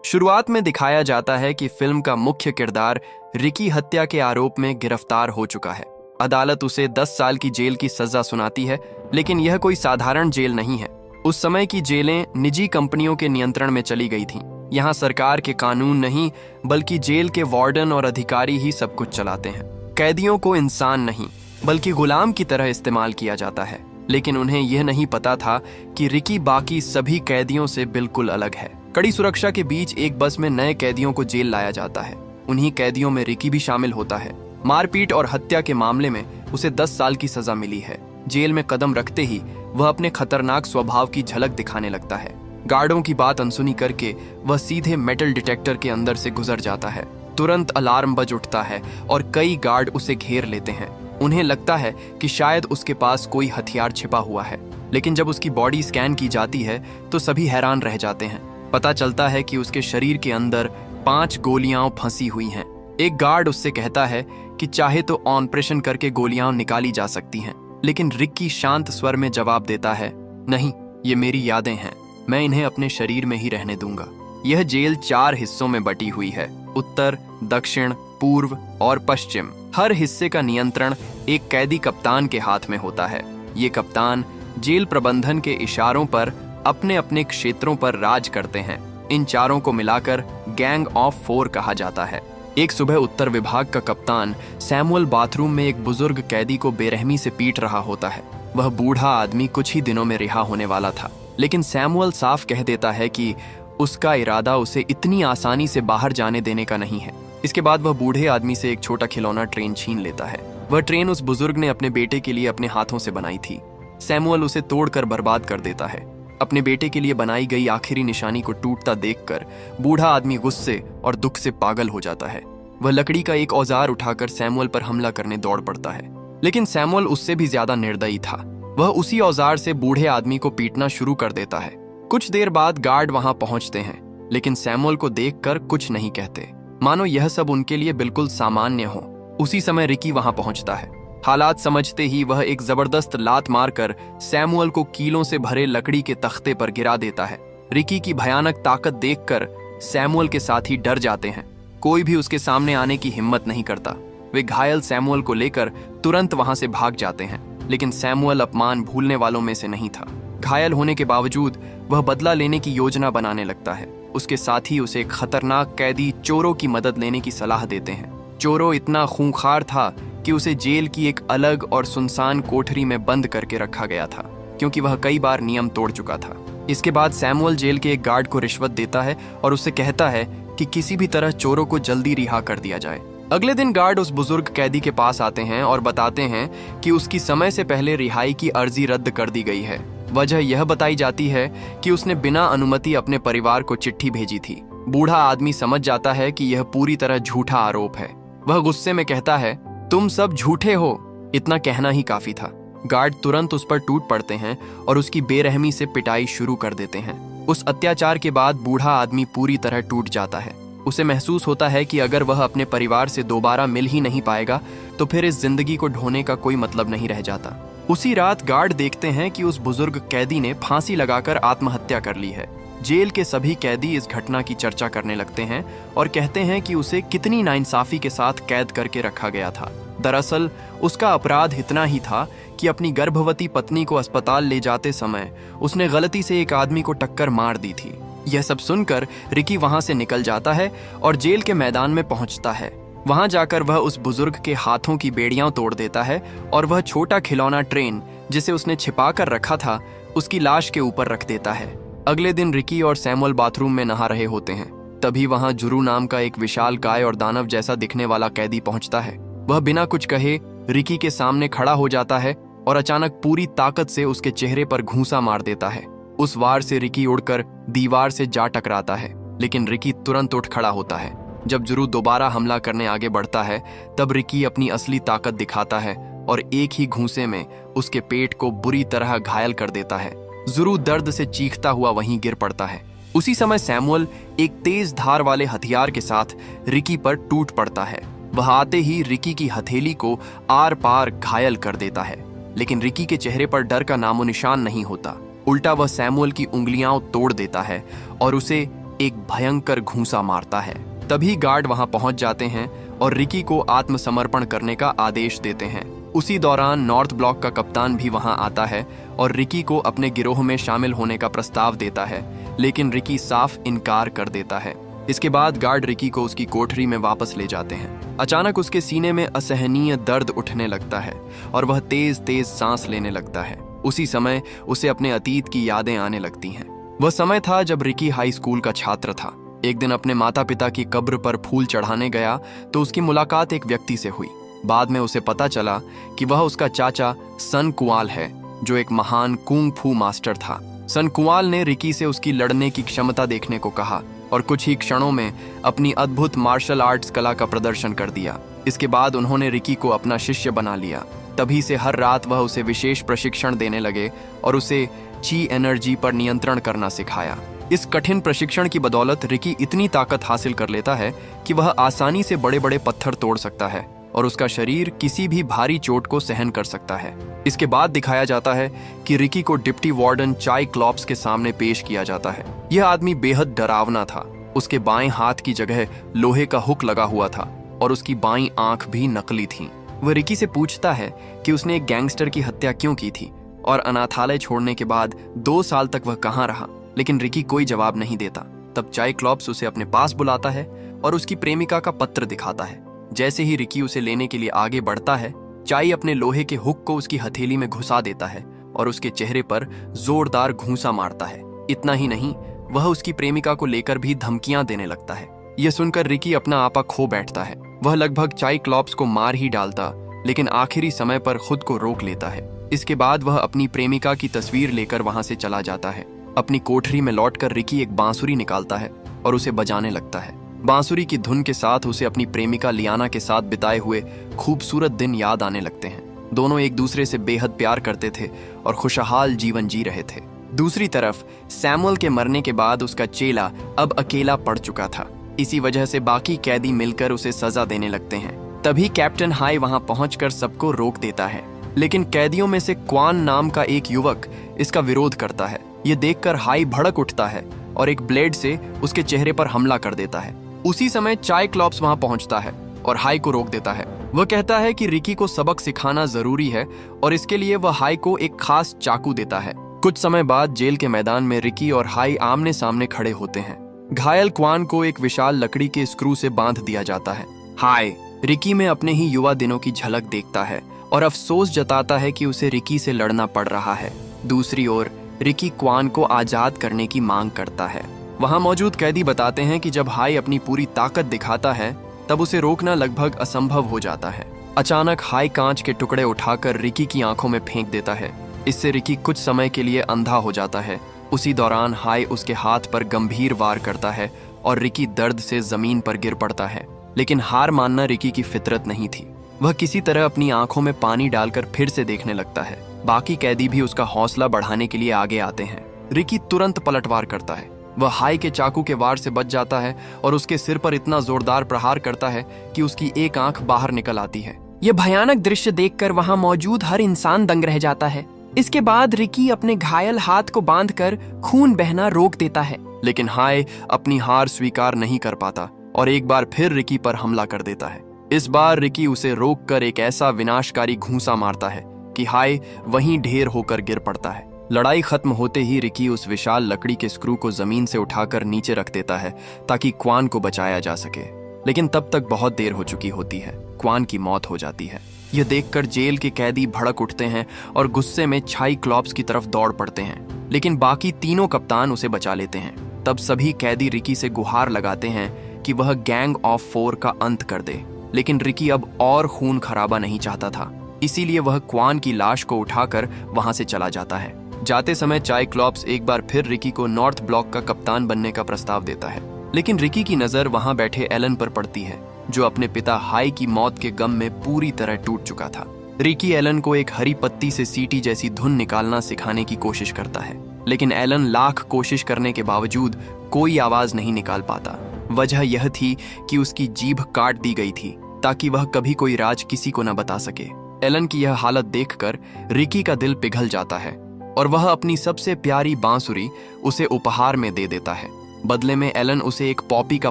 शुरुआत में दिखाया जाता है कि फिल्म का मुख्य किरदार रिकी हत्या के आरोप में गिरफ्तार हो चुका है। अदालत उसे 10 साल की जेल की सजा सुनाती है, लेकिन यह कोई साधारण जेल नहीं है। उस समय की जेलें निजी कंपनियों के नियंत्रण में चली गई थीं। यहाँ सरकार के कानून नहीं, बल्कि जेल के वार्डन और अधिकारी ही सब कुछ चलाते हैं। कैदियों को इंसान नहीं, बल्कि गुलाम की तरह इस्तेमाल किया जाता है। लेकिन उन्हें यह नहीं पता था कि रिकी बाकी सभी कैदियों से बिल्कुल अलग है। कड़ी सुरक्षा के बीच एक बस में नए कैदियों को जेल लाया जाता है। उन्हीं कैदियों में रिकी भी शामिल होता है। मारपीट और हत्या के मामले में उसे 10 साल की सजा मिली है। जेल में कदम रखते ही वह अपने खतरनाक स्वभाव की झलक दिखाने लगता है। गार्डों की बात अनसुनी करके वह सीधे मेटल डिटेक्टर के अंदर से गुजर जाता है। तुरंत अलार्म बज उठता है और कई गार्ड उसे घेर लेते हैं। उन्हें लगता है कि शायद उसके पास कोई हथियार छिपा हुआ है, लेकिन जब उसकी बॉडी स्कैन की जाती है तो सभी हैरान रह जाते हैं। पता चलता है कि उसके शरीर के अंदर 5 गोलियां फंसी हुई हैं। एक गार्ड उससे कहता है कि चाहे तो ऑपरेशन करके गोलियां निकाली जा सकती हैं, लेकिन रिकी शांत स्वर में जवाब देता है, नहीं, ये मेरी यादें हैं, मैं इन्हें अपने शरीर में ही रहने दूंगा। यह जेल 4 हिस्सों में बटी हुई है, उत्तर, दक्षिण, पूर्व और पश्चिम। हर हिस्से का नियंत्रण एक कैदी कप्तान के हाथ में होता है। ये कप्तान जेल प्रबंधन के इशारों पर अपने अपने क्षेत्रों पर राज करते हैं। इन चारों को मिलाकर गैंग ऑफ 4 कहा जाता है। एक सुबह उत्तर विभाग का कप्तान सैमुअल बाथरूम में एक बुजुर्ग कैदी को बेरहमी से पीट रहा होता है। वह बूढ़ा आदमी कुछ ही दिनों में रिहा होने वाला था, लेकिन सैमुअल साफ कह देता है कि उसका इरादा उसे इतनी आसानी से बाहर जाने देने का नहीं है। इसके बाद वह बूढ़े आदमी से एक छोटा खिलौना ट्रेन छीन लेता है। वह ट्रेन उस बुजुर्ग ने अपने बेटे के लिए अपने हाथों से बनाई थी। सैमुअल उसे तोड़कर बर्बाद कर देता है। अपने बेटे के लिए बनाई गई आखिरी निशानी को टूटता देखकर बूढ़ा आदमी गुस्से और दुख से पागल हो जाता है। वह लकड़ी का एक औजार उठाकर सैमुअल पर हमला करने दौड़ पड़ता है, लेकिन सैमुअल उससे भी ज्यादा निर्दयी था। वह उसी औजार से बूढ़े आदमी को पीटना शुरू कर देता है। कुछ देर बाद गार्ड वहां पहुंचते हैं, लेकिन सैमुअल को देखकर कुछ नहीं कहते, मानो यह सब उनके लिए बिल्कुल सामान्य हो। उसी समय रिकी वहां पहुंचता है। हालात समझते ही वह एक जबरदस्त लात मारकर सैमुअल को कीलों से भरे लकड़ी के तख्ते पर गिरा देता है। रिकी की भयानक ताकत देखकर सैमुअल के साथी डर जाते हैं। कोई भी उसके सामने आने की हिम्मत नहीं करता। वे घायल सैमुअल को लेकर तुरंत वहां से भाग जाते हैं, लेकिन सैमुअल अपमान भूलने वालों में से नहीं था। घायल होने के बावजूद वह बदला लेने की योजना बनाने लगता है। उसके साथी उसे खतरनाक कैदी चोरों की मदद लेने की सलाह देते हैं। चोरो इतना खूंखार था कि उसे जेल की एक अलग और सुनसान कोठरी में बंद करके रखा गया था, क्योंकि वह कई बार नियम तोड़ चुका था। इसके बाद सैमुअल जेल के एक गार्ड को रिश्वत देता है और उससे कहता है कि किसी भी तरह चोरों को जल्दी रिहा कर दिया जाए। अगले दिन गार्ड उस बुजुर्ग कैदी के पास आते हैं और बताते हैं कि उसकी समय से पहले रिहाई की अर्जी रद्द कर दी गई है। वजह यह बताई जाती है कि उसने बिना अनुमति अपने परिवार को चिट्ठी भेजी थी। बूढ़ा आदमी समझ जाता है कि यह पूरी तरह झूठा आरोप है। वह गुस्से में कहता है, तुम सब झूठे हो। इतना कहना ही काफी था। गार्ड तुरंत उस पर टूट पड़ते हैं और उसकी बेरहमी से पिटाई शुरू कर देते हैं। उस अत्याचार के बाद बूढ़ा आदमी पूरी तरह टूट जाता है। उसे महसूस होता है कि अगर वह अपने परिवार से दोबारा मिल ही नहीं पाएगा तो फिर इस जिंदगी को ढोने का कोई मतलब नहीं रह जाता। उसी रात गार्ड देखते हैं कि उस बुजुर्ग कैदी ने फांसी लगाकर आत्महत्या कर ली है। जेल के सभी कैदी इस घटना की चर्चा करने लगते हैं और कहते हैं कि उसे कितनी नाइंसाफी के साथ कैद करके रखा गया था। दरअसल उसका अपराध इतना ही था कि अपनी गर्भवती पत्नी को अस्पताल ले जाते समय उसने गलती से एक आदमी को टक्कर मार दी थी। यह सब सुनकर रिकी वहां से निकल जाता है और जेल के मैदान में पहुंचता है। वहां जाकर वह उस बुजुर्ग के हाथों की बेड़ियां तोड़ देता है और वह छोटा खिलौना ट्रेन जिसे उसने छिपा कर रखा था उसकी लाश के ऊपर रख देता है। अगले दिन रिकी और सैमुअल बाथरूम में नहा रहे होते हैं। तभी वहां जुरू नाम का एक विशाल काय और दानव जैसा दिखने वाला कैदी पहुंचता है। वह बिना कुछ कहे रिकी के सामने खड़ा हो जाता है और अचानक पूरी ताकत से उसके चेहरे पर घूंसा मार देता है। उस वार से रिकी उड़कर दीवार से जा टकराता है, लेकिन रिकी तुरंत उठ खड़ा होता है। जब जुरू दोबारा हमला करने आगे बढ़ता है तब रिकी अपनी असली ताकत दिखाता है और एक ही घूंसे में उसके पेट को बुरी तरह घायल कर देता है। जुरू दर्द से चीखता हुआ वहीं गिर पड़ता है। उसी समय सैमुअल एक तेज धार वाले हथियार के साथ रिकी पर टूट पड़ता है। वह आते ही रिकी की हथेली को आर पार घायल कर देता है, लेकिन रिकी के चेहरे पर डर का नामो निशान नहीं होता। उल्टा वह सैमुअल की उंगलियां तोड़ देता है और उसे एक भयंकर घूंसा मारता है। तभी गार्ड वहां पहुंच जाते हैं और रिकी को आत्मसमर्पण करने का आदेश देते हैं। उसी दौरान नॉर्थ ब्लॉक का कप्तान भी वहां आता है और रिकी को अपने गिरोह में शामिल होने का प्रस्ताव देता है, लेकिन रिकी साफ इनकार कर देता है। इसके बाद गार्ड रिकी को उसकी कोठरी में वापस ले जाते हैं। अचानक उसके सीने में असहनीय दर्द उठने लगता है और वह तेज तेज सांस लेने लगता है। उसी समय उसे अपने अतीत की यादें आने लगती हैं। वह समय था जब रिकी हाई स्कूल का छात्र था। एक दिन अपने माता पिता की कब्र पर फूल चढ़ाने गया तो उसकी मुलाकात एक व्यक्ति से हुई। बाद में उसे पता चला कि वह उसका चाचा सन कुआल है, जो एक महान कुंग फू मास्टर था। सन कुआल ने रिकी से उसकी लड़ने की क्षमता देखने को कहा और कुछ ही क्षणों में अपनी अद्भुत मार्शल आर्ट्स कला का प्रदर्शन कर दिया। इसके बाद उन्होंने रिकी को अपना शिष्य बना लिया। तभी से हर रात वह उसे विशेष प्रशिक्षण देने लगे और उसे ची एनर्जी पर नियंत्रण करना सिखाया। इस कठिन प्रशिक्षण की बदौलत रिकी इतनी ताकत हासिल कर लेता है कि वह आसानी से बड़े बड़े पत्थर तोड़ सकता है और उसका शरीर किसी भी भारी चोट को सहन कर सकता है। इसके बाद दिखाया जाता है कि रिकी को डिप्टी वार्डन चाइक्लॉप्स के सामने पेश किया जाता है। यह आदमी बेहद डरावना था। उसके बाएं हाथ की जगह लोहे का हुक लगा हुआ था और उसकी बाईं आंख भी नकली थी। वह रिकी से पूछता है कि उसने एक गैंगस्टर की हत्या क्यों की थी और अनाथालय छोड़ने के बाद 2 साल तक वह कहाँ रहा, लेकिन रिकी कोई जवाब नहीं देता। तब चाइक्लॉप्स उसे अपने पास बुलाता है और उसकी प्रेमिका का पत्र दिखाता है। जैसे ही रिकी उसे लेने के लिए आगे बढ़ता है, चाई अपने लोहे के हुक को उसकी हथेली में घुसा देता है और उसके चेहरे पर जोरदार घूंसा मारता है। इतना ही नहीं, वह उसकी प्रेमिका को लेकर भी धमकियां देने लगता है। यह सुनकर रिकी अपना आपा खो बैठता है। वह लगभग चाइक्लॉप्स को मार ही डालता, लेकिन आखिरी समय पर खुद को रोक लेता है। इसके बाद वह अपनी प्रेमिका की तस्वीर लेकर वहां से चला जाता है। अपनी कोठरी में लौटकर रिकी एक बांसुरी निकालता है और उसे बजाने लगता है। बांसुरी की धुन के साथ उसे अपनी प्रेमिका लियाना के साथ बिताए हुए खूबसूरत दिन याद आने लगते हैं। दोनों एक दूसरे से बेहद प्यार करते थे और खुशहाल जीवन जी रहे थे। दूसरी तरफ सैमुअल के मरने के बाद उसका चेला अब अकेला पड़ चुका था। इसी वजह से बाकी कैदी मिलकर उसे सजा देने लगते हैं। तभी कैप्टन हाई वहां पहुंचकर सबको रोक देता है, लेकिन कैदियों में से क्वान नाम का एक युवक इसका विरोध करता है। ये देखकर हाई भड़क उठता है और एक ब्लेड से उसके चेहरे पर हमला कर देता है। उसी समय चाइक्लॉप्स वहां पहुंचता है और हाई को रोक देता है। वह कहता है कि रिकी को सबक सिखाना जरूरी है और इसके लिए वह हाई को एक खास चाकू देता है। कुछ समय बाद जेल के मैदान में रिकी और हाई आमने सामने खड़े होते हैं। घायल क्वान को एक विशाल लकड़ी के स्क्रू से बांध दिया जाता है। हाई रिकी में अपने ही युवा दिनों की झलक देखता है और अफसोस जताता है कि उसे रिकी से लड़ना पड़ रहा है। दूसरी ओर रिकी क्वान को आजाद करने की मांग करता है। वहां मौजूद कैदी बताते हैं कि जब हाई अपनी पूरी ताकत दिखाता है तब उसे रोकना लगभग असंभव हो जाता है। अचानक हाई कांच के टुकड़े उठाकर रिकी की आंखों में फेंक देता है। इससे रिकी कुछ समय के लिए अंधा हो जाता है। उसी दौरान हाई उसके हाथ पर गंभीर वार करता है और रिकी दर्द से जमीन पर गिर पड़ता है। लेकिन हार मानना रिकी की फितरत नहीं थी। वह किसी तरह अपनी आंखों में पानी डालकर फिर से देखने लगता है। बाकी कैदी भी उसका हौसला बढ़ाने के लिए आगे आते हैं। रिकी तुरंत पलटवार करता है। वह हाई के चाकू के वार से बच जाता है और उसके सिर पर इतना जोरदार प्रहार करता है कि उसकी एक आंख बाहर निकल आती है। यह भयानक दृश्य देखकर वहां मौजूद हर इंसान दंग रह जाता है। इसके बाद रिकी अपने घायल हाथ को बांधकर खून बहना रोक देता है, लेकिन हाई अपनी हार स्वीकार नहीं कर पाता और एक बार फिर रिकी पर हमला कर देता है। इस बार रिकी उसे रोककर एक ऐसा विनाशकारी घूंसा मारता है कि हाई वहीं ढेर होकर गिर पड़ता है। लड़ाई खत्म होते ही रिकी उस विशाल लकड़ी के स्क्रू को जमीन से उठाकर नीचे रख देता है ताकि क्वान को बचाया जा सके, लेकिन तब तक बहुत देर हो चुकी होती है। क्वान की मौत हो जाती है। यह देखकर जेल के कैदी भड़क उठते हैं और गुस्से में चाइक्लॉप्स की तरफ दौड़ पड़ते हैं, लेकिन बाकी तीनों कप्तान उसे बचा लेते हैं। तब सभी कैदी रिकी से गुहार लगाते हैं कि वह गैंग ऑफ 4 का अंत कर दे, लेकिन रिकी अब और खून खराबा नहीं चाहता था। इसीलिए वह क्वान की लाश को उठाकर वहां से चला जाता है। जाते समय चाइक्लॉप्स एक बार फिर रिकी को नॉर्थ ब्लॉक का कप्तान बनने का प्रस्ताव देता है, लेकिन रिकी की नजर वहां बैठे एलन पर पड़ती है, जो अपने पिता हाई की मौत के गम में पूरी तरह टूट चुका था। रिकी एलन को एक हरी पत्ती से सीटी जैसी धुन निकालना सिखाने की कोशिश करता है, लेकिन एलन लाख कोशिश करने के बावजूद कोई आवाज नहीं निकाल पाता। वजह यह थी कि उसकी जीभ काट दी गई थी ताकि वह कभी कोई राज किसी को न बता सके। एलन की यह हालत देखकर रिकी का दिल पिघल जाता है और वह अपनी सबसे प्यारी बांसुरी उसे उपहार में दे देता है। बदले में एलन उसे एक पॉपी का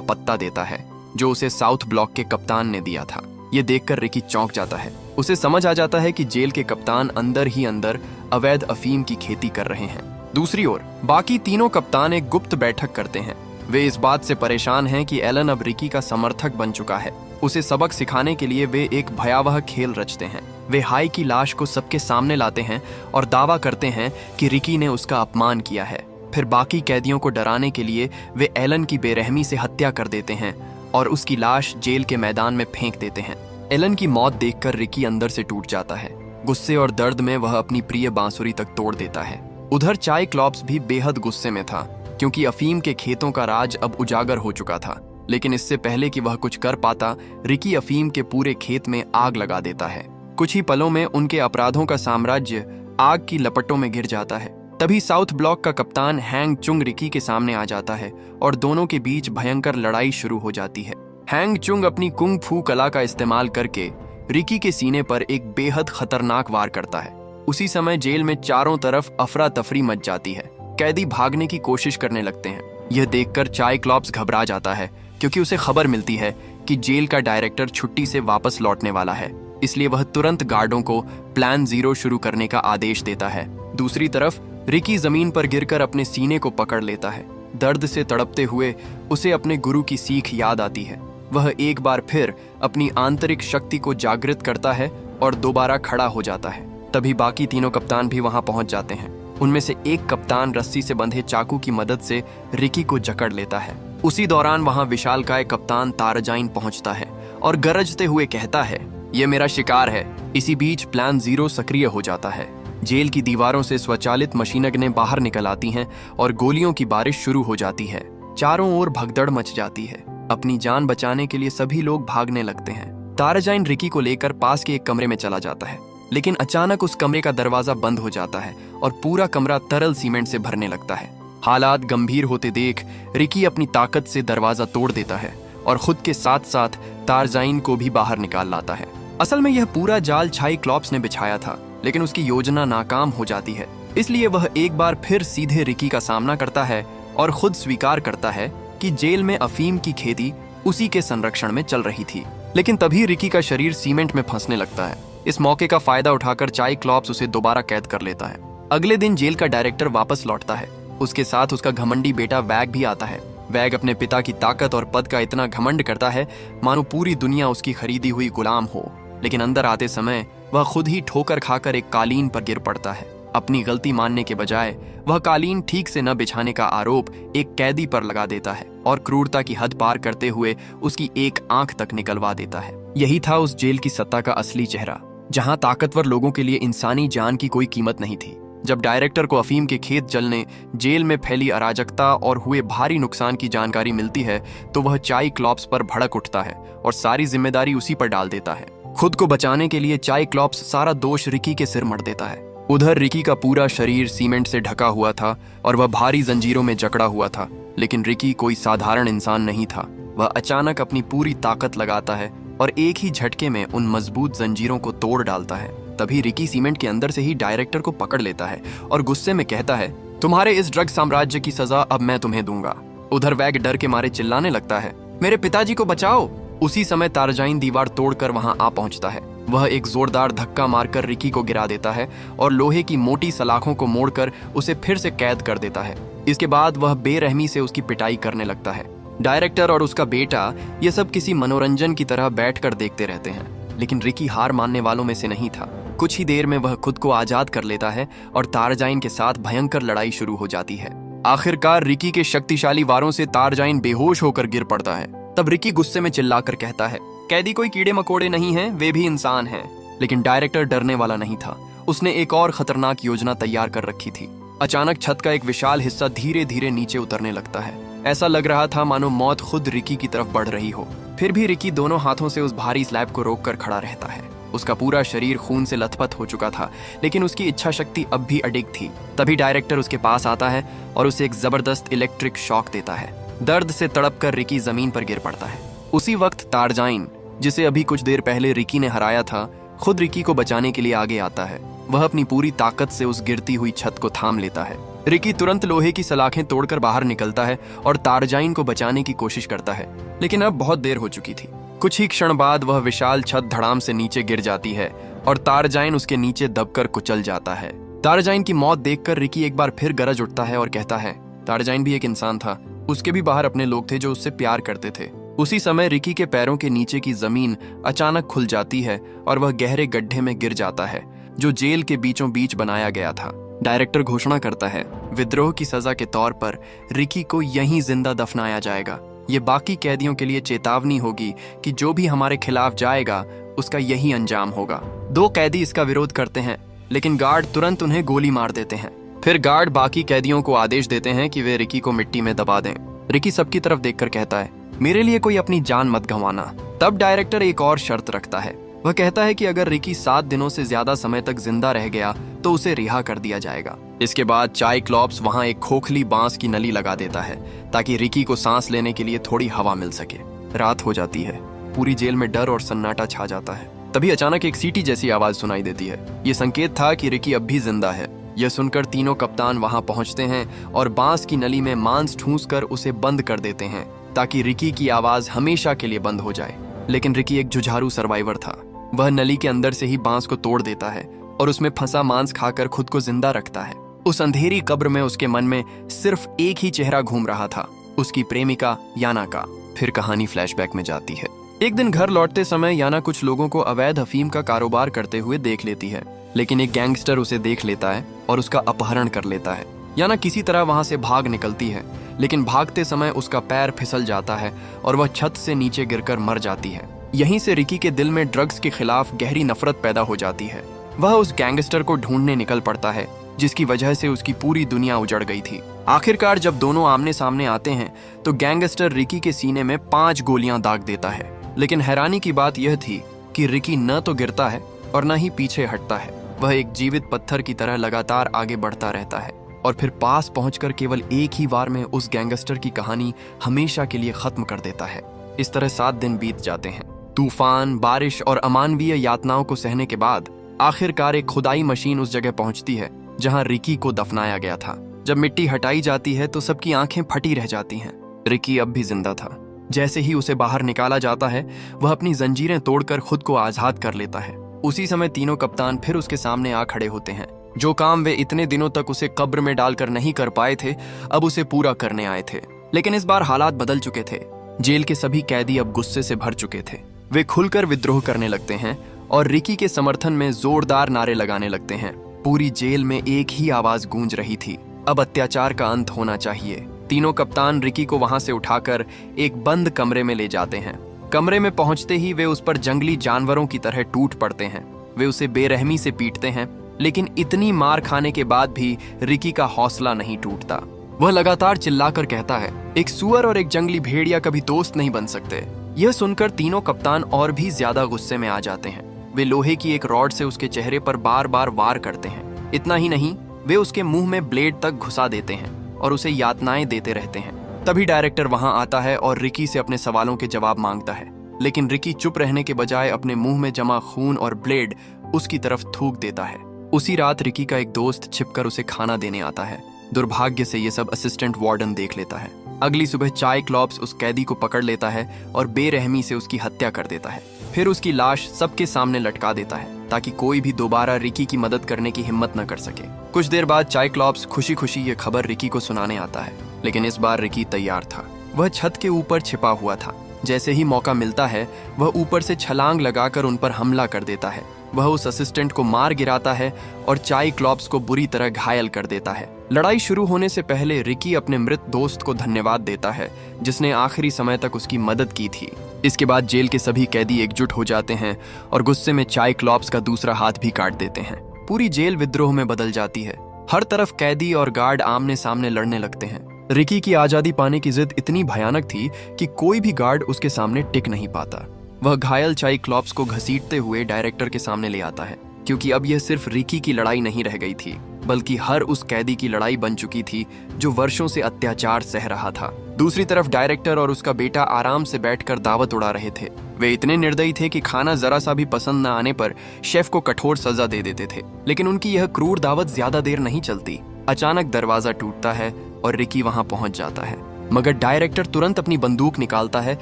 पत्ता देता है जो उसे साउथ ब्लॉक के कप्तान ने दिया था। ये देखकर रिकी चौंक जाता है। उसे समझ आ जाता है कि जेल के कप्तान अंदर ही अंदर अवैध अफीम की खेती कर रहे हैं। दूसरी ओर बाकी तीनों कप्तान एक गुप्त बैठक करते हैं। वे इस बात से परेशान हैं कि एलन अब रिकी का समर्थक बन चुका है। उसे सबक सिखाने के लिए वे एक भयावह खेल रचते हैं। वे हाई की लाश को सबके सामने लाते हैं और दावा करते हैं कि रिकी ने उसका अपमान किया है। फिर बाकी कैदियों को डराने के लिए वे एलन की बेरहमी से हत्या कर देते हैं और उसकी लाश जेल के मैदान में फेंक देते हैं। एलन की मौत देखकर रिकी अंदर से टूट जाता है। गुस्से और दर्द में वह अपनी प्रिय बांसुरी तक तोड़ देता है। उधर चाइक्लॉप्स भी बेहद गुस्से में था क्योंकि अफीम के खेतों का राज अब उजागर हो चुका था। लेकिन इससे पहले कि वह कुछ कर पाता, रिकी अफीम के पूरे खेत में आग लगा देता है। कुछ ही पलों में उनके अपराधों का साम्राज्य आग की लपटों में गिर जाता है। तभी साउथ ब्लॉक का कप्तान हैंग चुंग रिकी के सामने आ जाता है और दोनों के बीच भयंकर लड़ाई शुरू हो जाती है। हैंग चुंग अपनी कुंग फू कला का इस्तेमाल करके रिकी के सीने पर एक बेहद खतरनाक वार करता है। उसी समय जेल में चारों तरफ अफरा तफरी मच जाती है। कैदी भागने की कोशिश करने लगते हैं। यह देखकर चाइक्लॉप्स घबरा जाता है क्योंकि उसे खबर मिलती है कि जेल का डायरेक्टर छुट्टी से वापस लौटने वाला है। इसलिए वह तुरंत गार्डों को प्लान 0 शुरू करने का आदेश देता है। दूसरी तरफ रिकी जमीन पर गिरकर अपने सीने को पकड़ लेता है। दर्द से तड़पते हुए उसे अपने गुरु की सीख याद आती है। वह एक बार फिर अपनी आंतरिक शक्ति को जागृत करता है और दोबारा खड़ा हो जाता है। तभी बाकी तीनों कप्तान भी वहां पहुंच जाते हैं। उनमें से एक कप्तान रस्सी से बंधे चाकू की मदद से रिकी को जकड़ लेता है। उसी दौरान वहां विशालकाय कप्तान तारजाइन पहुंचता है और गरजते हुए कहता है, ये मेरा शिकार है। इसी बीच प्लान 0 सक्रिय हो जाता है। जेल की दीवारों से स्वचालित मशीनगनें बाहर निकल आती हैं और गोलियों की बारिश शुरू हो जाती है। चारों ओर भगदड़ मच जाती है। अपनी जान बचाने के लिए सभी लोग भागने लगते हैं। तारजाइन रिकी को लेकर पास के एक कमरे में चला जाता है, लेकिन अचानक उस कमरे का दरवाजा बंद हो जाता है और पूरा कमरा तरल सीमेंट से भरने लगता है। हालात गंभीर होते देख रिकी अपनी ताकत से दरवाजा तोड़ देता है और खुद के साथ साथ तारजाइन को भी बाहर निकाल लाता है। असल में यह पूरा जाल चाइक्लॉप्स ने बिछाया था, लेकिन उसकी योजना नाकाम हो जाती है। इसलिए वह एक बार फिर सीधे रिकी का सामना करता है और खुद स्वीकार करता है कि जेल में अफीम की खेती उसी के संरक्षण में चल रही थी। लेकिन तभी रिकी का शरीर सीमेंट में फंसने लगता है। इस मौके का फायदा उठाकर चाइक्लॉप्स उसे दोबारा कैद कर लेता है। अगले दिन जेल का डायरेक्टर वापस लौटता है। उसके साथ उसका घमंडी बेटा वैग भी आता है। वैग अपने पिता की ताकत और पद का इतना घमंड करता है मानो पूरी दुनिया उसकी खरीदी हुई गुलाम हो। लेकिन अंदर आते समय वह खुद ही ठोकर खाकर एक कालीन पर गिर पड़ता है। अपनी गलती मानने के बजाय वह कालीन ठीक से न बिछाने का आरोप एक कैदी पर लगा देता है और क्रूरता की हद पार करते हुए उसकी एक आंख तक निकलवा देता है। यही था उस जेल की सत्ता का असली चेहरा, जहां ताकतवर लोगों के लिए इंसानी जान की कोई कीमत नहीं थी। जब डायरेक्टर को अफीम के खेत जलने, जेल में फैली अराजकता और हुए भारी नुकसान की जानकारी मिलती है तो वह चाइक्लॉप्स पर भड़क उठता है और सारी जिम्मेदारी उसी पर डाल देता है। खुद को बचाने के लिए चाइक्लॉप्स सारा दोष रिकी के सिर मढ़ देता है। उधर रिकी का पूरा शरीर सीमेंट से ढका हुआ था और वह भारी जंजीरों में जकड़ा हुआ था। लेकिन रिकी कोई साधारण इंसान नहीं था। वह अचानक अपनी पूरी ताकत लगाता है और एक ही झटके में उन मजबूत जंजीरों को तोड़ डालता है। तभी रिकी सीमेंट के अंदर से ही डायरेक्टर को पकड़ लेता है और गुस्से में कहता है, तुम्हारे इस ड्रग साम्राज्य की सजा अब मैं तुम्हें दूंगा। उधर वैग डर के मारे चिल्लाने लगता है, मेरे पिताजी को बचाओ। उसी समय तारजाइन दीवार तोड़कर वहां आ पहुंचता है। वह एक जोरदार धक्का मारकर रिकी को गिरा देता है और लोहे की मोटी सलाखों को मोड़कर उसे फिर से कैद कर देता है। इसके बाद वह बेरहमी से उसकी पिटाई करने लगता है। डायरेक्टर और उसका बेटा ये सब किसी मनोरंजन की तरह बैठकर देखते रहते हैं, लेकिन रिकी हार मानने वालों में से नहीं था। कुछ ही देर में वह खुद को आजाद कर लेता है और तारजाइन के साथ भयंकर लड़ाई शुरू हो जाती है। आखिरकार रिकी के शक्तिशाली वारों से तारजाइन बेहोश होकर गिर पड़ता है। तब रिकी गुस्से में चिल्लाकर कहता है, कैदी कोई कीड़े मकोड़े नहीं हैं, वे भी इंसान हैं। लेकिन डायरेक्टर डरने वाला नहीं था। उसने एक और खतरनाक योजना तैयार कर रखी थी। अचानक छत का एक विशाल हिस्सा धीरे धीरे नीचे उतरने लगता है। ऐसा लग रहा था मानो मौत खुद रिकी की तरफ बढ़ रही हो। फिर भी रिकी दोनों हाथों से उस भारी स्लैब को रोककर खड़ा रहता है। उसका पूरा शरीर खून से लथपथ हो चुका था, लेकिन उसकी इच्छा शक्ति अब भी अडिग थी। तभी डायरेक्टर उसके पास आता है और उसे एक जबरदस्त इलेक्ट्रिक शॉक देता है। दर्द से तड़पकर रिकी जमीन पर गिर पड़ता है। उसी वक्त तारजाइन, जिसे अभी कुछ देर पहले रिकी ने हराया था, खुद रिकी को बचाने के लिए आगे आता है। वह अपनी पूरी ताकत से उस गिरती हुई छत को थाम लेता है। रिकी तुरंत लोहे की सलाखें तोड़कर बाहर निकलता है और तारजाइन को बचाने की कोशिश करता है, लेकिन अब बहुत देर हो चुकी थी। कुछ ही क्षण बाद वह विशाल छत धड़ाम से नीचे गिर जाती है और तारजाइन उसके नीचे दबकर कुचल जाता है। तारजाइन की मौत देखकर रिकी एक बार फिर गरज उठता है और कहता है, तारजाइन भी एक इंसान था, उसके भी बाहर अपने लोग थे जो उससे प्यार करते थे। उसी समय रिकी के पैरों के नीचे की जमीन अचानक खुल जाती है और वह गहरे गड्ढे में गिर जाता है जो जेल के बीचों बीच बनाया गया था। डायरेक्टर घोषणा करता है, विद्रोह की सजा के तौर पर रिकी को यहीं जिंदा दफनाया जाएगा। ये बाकी कैदियों के लिए चेतावनी होगी कि जो भी हमारे खिलाफ जाएगा उसका यही अंजाम होगा। 2 कैदी इसका विरोध करते हैं, लेकिन गार्ड तुरंत उन्हें गोली मार देते हैं। फिर गार्ड बाकी कैदियों को आदेश देते हैं कि वे रिकी को मिट्टी में दबा दें। रिकी सबकी तरफ देखकर कहता है, मेरे लिए कोई अपनी जान मत गंवाना। तब डायरेक्टर एक और शर्त रखता है। वह कहता है कि अगर रिकी 7 दिनों से ज्यादा समय तक जिंदा रह गया तो उसे रिहा कर दिया जाएगा। इसके बाद चाइक्लॉप्स वहां एक खोखली बांस की नली लगा देता है ताकि रिकी को सांस लेने के लिए थोड़ी हवा मिल सके। रात हो जाती है, पूरी जेल में डर और सन्नाटा छा जाता है। तभी अचानक एक सीटी जैसी आवाज सुनाई देती है। ये संकेत था कि रिकी अब भी जिंदा है। यह सुनकर तीनों कप्तान वहां पहुंचते हैं और बांस की नली में मांस ठूंसकर उसे बंद कर देते हैं ताकि रिकी की आवाज हमेशा के लिए बंद हो जाए। लेकिन रिकी एक जुझारू सर्वाइवर था। वह नली के अंदर से ही बांस को तोड़ देता है और उसमें फंसा मांस खाकर खुद को जिंदा रखता है। उस अंधेरी कब्र में उसके मन में सिर्फ एक ही चेहरा घूम रहा था, उसकी प्रेमिका याना का। फिर कहानी फ्लैशबैक में जाती है। एक दिन घर लौटते समय याना कुछ लोगों को अवैध अफीम का कारोबार करते हुए देख लेती है, लेकिन एक गैंगस्टर उसे देख लेता है और उसका अपहरण कर लेता है। याना किसी तरह वहां से भाग निकलती है, लेकिन भागते समय उसका पैर फिसल जाता है और वह छत से नीचे गिरकर मर जाती है। यहीं से रिकी के दिल में ड्रग्स के खिलाफ गहरी नफरत पैदा हो जाती है। वह उस गैंगस्टर को ढूंढने निकल पड़ता है जिसकी वजह से उसकी पूरी दुनिया उजड़ गई थी। आखिरकार जब दोनों आमने सामने आते हैं तो गैंगस्टर रिकी के सीने में 5 गोलियां दाग देता है। लेकिन हैरानी की बात यह थी कि रिकी न तो गिरता है और न ही पीछे हटता है। वह एक जीवित पत्थर की तरह लगातार आगे बढ़ता रहता है और फिर पास पहुंचकर केवल एक ही वार में उस गैंगस्टर की कहानी हमेशा के लिए खत्म कर देता है। इस तरह 7 दिन बीत जाते हैं। तूफान, बारिश और अमानवीय यातनाओं को सहने के बाद आखिरकार एक खुदाई मशीन उस जगह पहुंचती है जहां रिकी को दफनाया गया था। जब मिट्टी हटाई जाती है तो सबकी आंखें फटी रह जाती हैं। रिकी अब भी जिंदा था। जैसे ही उसे बाहर निकाला जाता है वह अपनी जंजीरें तोड़कर खुद को आजाद कर लेता है। उसी समय तीनों कप्तान फिर उसके सामने आ खड़े होते हैं। जो काम वे इतने दिनों तक उसे कब्र में डालकर नहीं कर पाए थे, अब उसे पूरा करने आए थे। लेकिन इस बार हालात बदल चुके थे। जेल के सभी कैदी अब गुस्से से भर चुके थे। वे खुलकर विद्रोह करने लगते हैं और रिकी के समर्थन में जोरदार नारे लगाने लगते हैं। पूरी जेल में एक ही आवाज गूंज रही थी, अब अत्याचार का अंत होना चाहिए। तीनों कप्तान रिकी को वहां से उठाकर एक बंद कमरे में ले जाते हैं। कमरे में पहुंचते ही वे उस पर जंगली जानवरों की तरह टूट पड़ते हैं। वे उसे बेरहमी से पीटते हैं, लेकिन इतनी मार खाने के बाद भी रिकी का हौसला नहीं टूटता। वह लगातार चिल्लाकर कहता है, एक सुअर और एक जंगली भेड़िया कभी दोस्त नहीं बन सकते। यह सुनकर तीनों कप्तान और भी ज्यादा गुस्से में आ जाते हैं। वे लोहे की एक रॉड से उसके चेहरे पर बार बार वार करते हैं। इतना ही नहीं, वे उसके मुंह में ब्लेड तक घुसा देते हैं और उसे यातनाएं देते रहते हैं। तभी डायरेक्टर वहां आता है और रिकी से अपने सवालों के जवाब मांगता है, लेकिन रिकी चुप रहने के बजाय अपने मुंह में जमा खून और ब्लेड उसकी तरफ थूक देता है। उसी रात रिकी का एक दोस्त छिपकर उसे खाना देने आता है। दुर्भाग्य से ये सब असिस्टेंट वार्डन देख लेता है। अगली सुबह चाइक्लॉप्स उस कैदी को पकड़ लेता है और बेरहमी से उसकी हत्या कर देता है। फिर उसकी लाश सबके सामने लटका देता है ताकि कोई भी दोबारा रिकी की मदद करने की हिम्मत न कर सके। कुछ देर बाद चाइक्लॉप्स खुशी खुशी ये खबर रिकी को सुनाने आता है, लेकिन इस बार रिकी तैयार था। वह छत के ऊपर छिपा हुआ था। जैसे ही मौका मिलता है वह ऊपर से छलांग लगाकर उन पर हमला कर देता है। वह उस असिस्टेंट को मार गिराता है और चाइक्लॉप्स को बुरी तरह घायल कर देता है। लड़ाई शुरू होने से पहले रिकी अपने मृत दोस्त को धन्यवाद देता है जिसने आखिरी समय तक उसकी मदद की थी। इसके बाद जेल के सभी कैदी एकजुट हो जाते हैं और गुस्से में चाइक्लॉप्स का दूसरा हाथ भी काट देते हैं। पूरी जेल विद्रोह में बदल जाती है। हर तरफ कैदी और गार्ड आमने सामने लड़ने लगते हैं। रिकी की आजादी पाने की जिद इतनी भयानक थी कि कोई भी गार्ड उसके सामने टिक नहीं पाता। वह घायल चाइक्लॉप्स को घसीटते हुए डायरेक्टर के सामने ले आता है, क्योंकि अब यह सिर्फ रिकी की लड़ाई नहीं रह गई थी, बल्कि हर उस कैदी की लड़ाई बन चुकी थी जो वर्षों से अत्याचार सह रहा था। दूसरी तरफ डायरेक्टर और उसका बेटा आराम से बैठकर दावत उड़ा रहे थे। वे इतने निर्दयी थे कि खाना जरा सा भी पसंद न आने पर शेफ को कठोर सजा दे देते थे। लेकिन उनकी यह क्रूर दावत ज्यादा देर नहीं चलती। अचानक दरवाजा टूटता है और रिकी वहां पहुंच जाता है, मगर डायरेक्टर तुरंत अपनी बंदूक निकालता है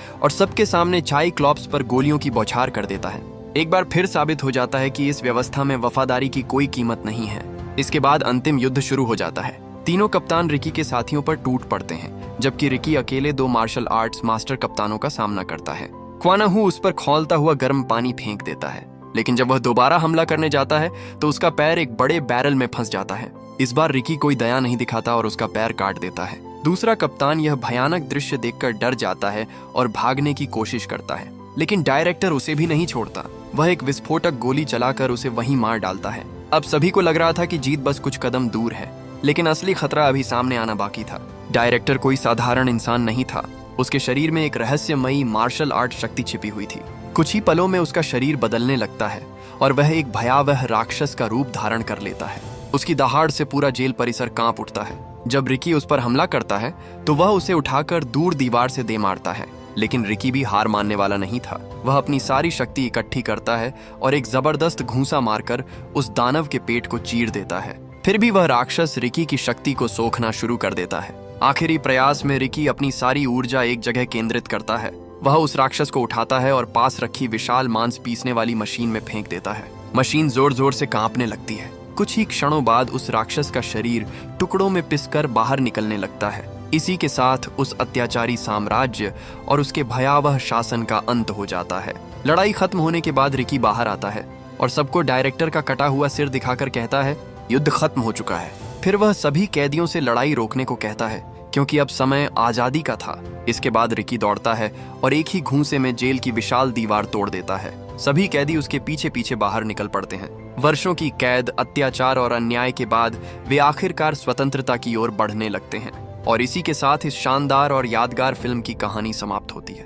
और सबके सामने साइक्लॉप्स पर गोलियों की बौछार कर देता है। एक बार फिर साबित हो जाता है कि इस व्यवस्था में वफादारी की कोई कीमत नहीं है। इसके बाद अंतिम युद्ध शुरू हो जाता है। तीनों कप्तान रिकी के साथियों पर टूट पड़ते हैं, जबकि रिकी अकेले 2 मार्शल आर्ट्स मास्टर कप्तानों का सामना करता है। क्वान हू उस पर खौलता हुआ गर्म पानी फेंक देता है, लेकिन जब वह दोबारा हमला करने जाता है तो उसका पैर एक बड़े बैरल में फंस जाता है। इस बार रिकी कोई दया नहीं दिखाता और उसका पैर काट देता है। दूसरा कप्तान यह भयानक दृश्य देखकर डर जाता है और भागने की कोशिश करता है, लेकिन डायरेक्टर उसे भी नहीं छोड़ता। वह एक विस्फोटक गोली चलाकर उसे वहीं मार डालता है। अब सभी को लग रहा था कि जीत बस कुछ कदम दूर है, लेकिन असली खतरा अभी सामने आना बाकी था। डायरेक्टर कोई साधारण इंसान नहीं था। उसके शरीर में एक रहस्यमयी मार्शल आर्ट शक्ति छिपी हुई थी। कुछ ही पलों में उसका शरीर बदलने लगता है और वह एक भयावह राक्षस का रूप धारण कर लेता है। उसकी दहाड़ से पूरा जेल परिसर कांप उठता है। जब रिकी उस पर हमला करता है तो वह उसे उठाकर दूर दीवार से दे मारता है, लेकिन रिकी भी हार मानने वाला नहीं था। वह अपनी सारी शक्ति इकट्ठी करता है और एक जबरदस्त घूंसा मारकर उस दानव के पेट को चीर देता है। फिर भी वह राक्षस रिकी की शक्ति को सोखना शुरू कर देता है। आखिरी प्रयास में रिकी अपनी सारी ऊर्जा एक जगह केंद्रित करता है। वह उस राक्षस को उठाता है और पास रखी विशाल मांस पीसने वाली मशीन में फेंक देता है। मशीन जोर जोर से कांपने लगती है। कुछ ही क्षणों बाद उस राक्षस का शरीर टुकड़ों में पिसकर बाहर निकलने लगता है। इसी के साथ उस अत्याचारी साम्राज्य और उसके भयावह शासन का अंत हो जाता है। लड़ाई खत्म होने के बाद रिकी बाहर आता है और सबको डायरेक्टर का कटा हुआ सिर दिखाकर कहता है, युद्ध खत्म हो चुका है। फिर वह सभी कैदियों से लड़ाई रोकने को कहता है, क्योंकि अब समय आजादी का था। इसके बाद रिकी दौड़ता है और एक ही घूंसे में जेल की विशाल दीवार तोड़ देता है। सभी कैदी उसके पीछे पीछे बाहर निकल पड़ते हैं। वर्षों की कैद, अत्याचार और अन्याय के बाद वे आखिरकार स्वतंत्रता की ओर बढ़ने लगते हैं। और इसी के साथ इस शानदार और यादगार फिल्म की कहानी समाप्त होती है।